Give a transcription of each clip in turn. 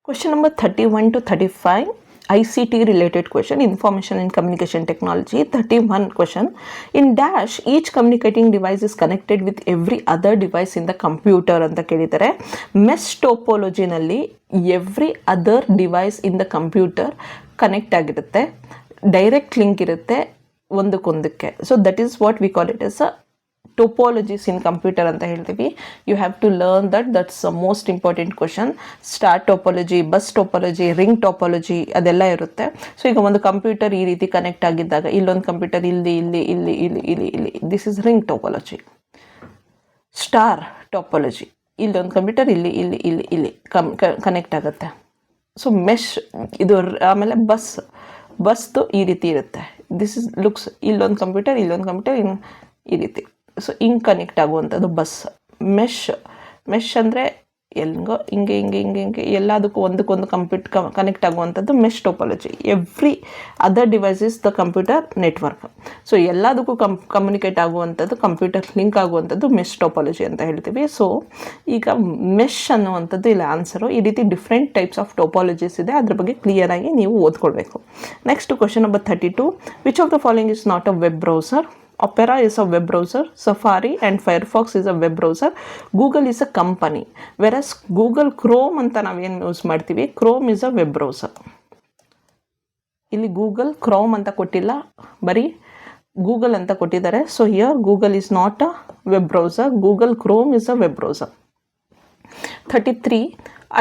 Question number 31 to 35, ICT related question, Information and Communication Technology. 31 question, in dash, each communicating device is connected with every other device in the computer ಅಂತ ಕೇಳಿದ್ದಾರೆ. Mesh ಟೋಪೋಲಜಿನಲ್ಲಿ every other device in the computer connect ಆಗಿರುತ್ತೆ, direct link ಇರುತ್ತೆ ಒಂದಕ್ಕೊಂದಕ್ಕೆ. So that is what we call it as a topologies in computer ಅಂತ ಹೇಳ್ತೀವಿ. You have to learn that's most important question. Star topology, bus topology, ring topology ಅದೆಲ್ಲ ಇರುತ್ತೆ. So ಈಗ ಒಂದು computer ಈ ರೀತಿ ಕನೆಕ್ಟ್ ಆಗಿದ್ದಾಗ ಇಲ್ಲೊಂದು ಕಂಪ್ಯೂಟರ್ ಇಲ್ಲಿ ಇಲ್ಲಿ ಇಲ್ಲಿ ಇಲ್ಲಿ ಇಲ್ಲಿ ಇಲ್ಲಿ this is ring topology. Star topology, ಇಲ್ಲೊಂದು ಕಂಪ್ಯೂಟರ್ ಇಲ್ಲಿ ಇಲ್ಲಿ ಇಲ್ಲಿ ಇಲ್ಲಿ ಕನೆಕ್ಟ್ ಆಗುತ್ತೆ. ಸೊ ಮೆಶ್ ಇದು. ಆಮೇಲೆ ಬಸ್ದು ಈ ರೀತಿ ಇರುತ್ತೆ. ದಿಸ್ ಇಸ್ ಲುಕ್ಸ್ ಇಲ್ಲೊಂದು ಕಂಪ್ಯೂಟರ್ ಈ ರೀತಿ. ಸೊ ಹಿಂಗೆ ಕನೆಕ್ಟ್ ಆಗುವಂಥದ್ದು ಬಸ್. ಮೆಶ್ ಅಂದರೆ ಎಲ್ಲಿಗೋ ಹಿಂಗೆ ಎಲ್ಲದಕ್ಕೂ ಒಂದಕ್ಕೊಂದು ಕನೆಕ್ಟ್ ಆಗುವಂಥದ್ದು mesh topology. Every other device is the computer network. So ಎಲ್ಲದಕ್ಕೂ ಕಮ್ಯುನಿಕೇಟ್ ಆಗುವಂಥದ್ದು, ಕಂಪ್ಯೂಟರ್ ಲಿಂಕ್ ಆಗುವಂಥದ್ದು ಮೆಶ್ ಟೋಪಾಲಜಿ ಅಂತ ಹೇಳ್ತೀವಿ. ಸೊ ಈಗ ಮೆಶ್ ಅನ್ನುವಂಥದ್ದು ಇಲ್ಲ ಆನ್ಸರು. ಈ ರೀತಿ ಡಿಫ್ರೆಂಟ್ ಟೈಪ್ಸ್ ಆಫ್ ಟೋಪಾಲಜೀಸ್ ಇದೆ, ಅದ್ರ ಬಗ್ಗೆ ಕ್ಲಿಯರಾಗಿ ನೀವು ಓದ್ಕೊಳ್ಬೇಕು. Next question number 32, which of the following is not a web browser? Opera is a web browser, Safari and Firefox is a web browser, Google is a company, whereas Google Chrome ಅಂತ ನಾವೇನು use ಮಾಡ್ತೀವಿ, Chrome is a web browser. ಇಲ್ಲಿ Google Chrome ಅಂತ ಕೊಟ್ಟಿಲ್ಲ, ಬರೀ Google ಅಂತ ಕೊಟ್ಟಿದ್ದಾರೆ. So here Google is not a web browser, Google Chrome is a web browser. 33,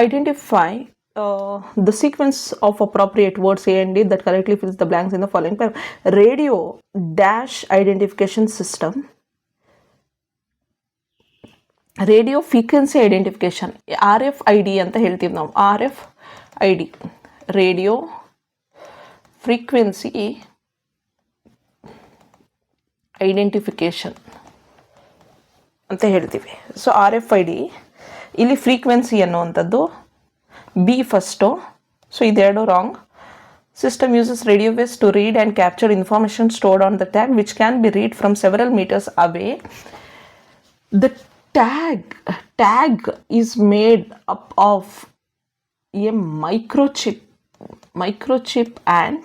identify the sequence of appropriate words A and D that correctly fills the blanks in the following paragraph. Radio dash identification system, radio frequency identification, RFID ಅಂತ ಹೇಳ್ತೀವಿ ನಾವು. RFID, radio frequency identification ಅಂತ ಹೇಳ್ತೀವಿ. So RFID ಇಲ್ಲಿ frequency ಅನ್ನುವಂಥದ್ದು B first. So ಇದೆರಡು wrong. System uses radio waves to read and capture information stored on the tag which can be read from several metres away. The tag is made up of a microchip and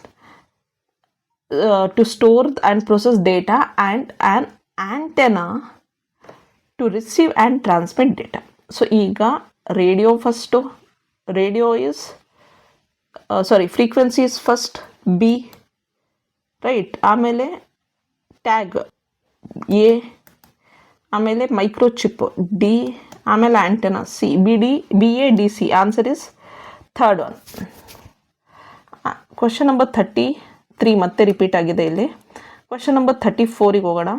to store and process data and an antenna to receive and transmit data. So ಈಗ radio first, radio is frequency is first B, right. ಆಮೇಲೆ tag A, ಆಮೇಲೆ microchip D, ಆಮೇಲೆ antenna C. B A D C. Answer is third one. Question number 33 ಮತ್ತೆ repeat ಆಗಿದೆ ಇಲ್ಲಿ. Question number 34ಗೆ ಹೋಗೋಣ.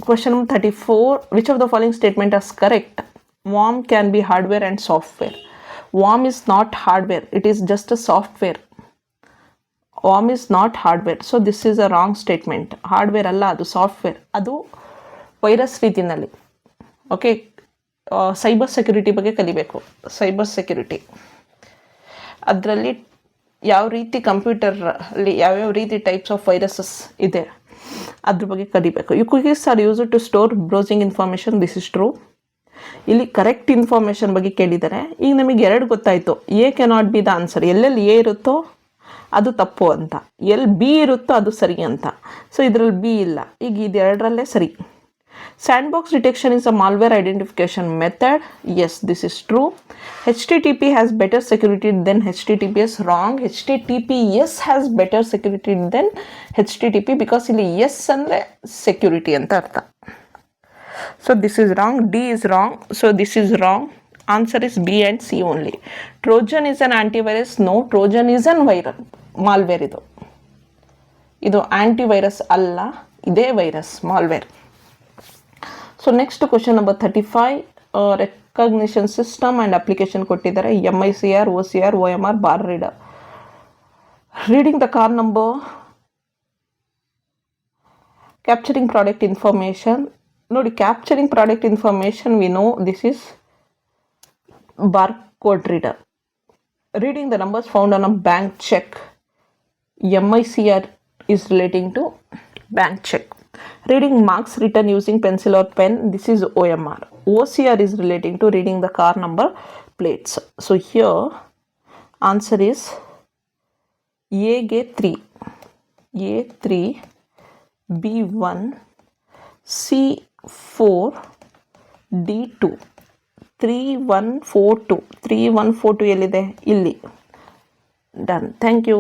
Question number 34, which of the following statement is correct? Worm can be hardware and software. Worm is not hardware, it is just a software. Worm is not hardware, so this is a wrong statement. Hardware ಅಲ್ಲ, ಅದು software. ಅದು virus ರೀತಿಯಲ್ಲಿ. Okay, cyber security ಬಗ್ಗೆ ಕಲಿಬೇಕು. Cyber security ಅದರಲ್ಲಿ ಯಾವ ರೀತಿ ಕಂಪ್ಯೂಟರಲ್ಲಿ ಯಾವ್ಯಾವ ರೀತಿ ಟೈಪ್ಸ್ ಆಫ್ ವೈರಸಸ್ ಇದೆ ಅದ್ರ ಬಗ್ಗೆ ಕಲಿಬೇಕು. Cookies are use to store browsing information, this is true. ಇಲ್ಲಿ ಕರೆಕ್ಟ್ ಇನ್ಫಾರ್ಮೇಷನ್ ಬಗ್ಗೆ ಕೇಳಿದ್ದಾರೆ. ಈಗ ನಮಗೆ ಎರಡು ಗೊತ್ತಾಯಿತು. A cannot be the answer. ಎಲ್ಲೆಲ್ಲಿ ಎ ಇರುತ್ತೋ ಅದು ತಪ್ಪು ಅಂತ, ಎಲ್ಲಿ ಬಿ ಇರುತ್ತೋ ಅದು ಸರಿ ಅಂತ. ಸೊ ಇದರಲ್ಲಿ ಬಿ ಇಲ್ಲ. ಈಗ ಇದೆರಡರಲ್ಲೇ ಸರಿ. Sandbox detection is a malware identification method. Yes, this is true. HTTP has better security than HTTPS. Wrong. HTTPS has better security than HTTP because ಇಲ್ಲಿ ಎಸ್ ಅಂದರೆ ಸೆಕ್ಯೂರಿಟಿ ಅಂತ ಅರ್ಥ. So this is wrong. D is wrong. So this is wrong. Answer is B and C only. Trojan is an antivirus. No, Trojan is an viral malware. ಇದು antivirus ಅಲ್ಲ, ಇದೇ virus malware. So next question number 35, recognition system and application ಕೊಟ್ಟಿದ್ದಾರೆ. MICR, OCR, OMR, bar reader. Reading the car number, capturing product information. ನೋಡಿ, capturing product information we no this is bar code reader. Reading the numbers found on a bank cheque. MICR is relating to bank check. Reading marks written using pencil or pen, this is OMR. OCR is relating to reading the car number plates. So here answer is A ಗೆ 3, A3, B1, C4, D2, 3142 3142 ಎಲ್ಲಿದೆ? ಇಲ್ಲಿ. Done. Thank you.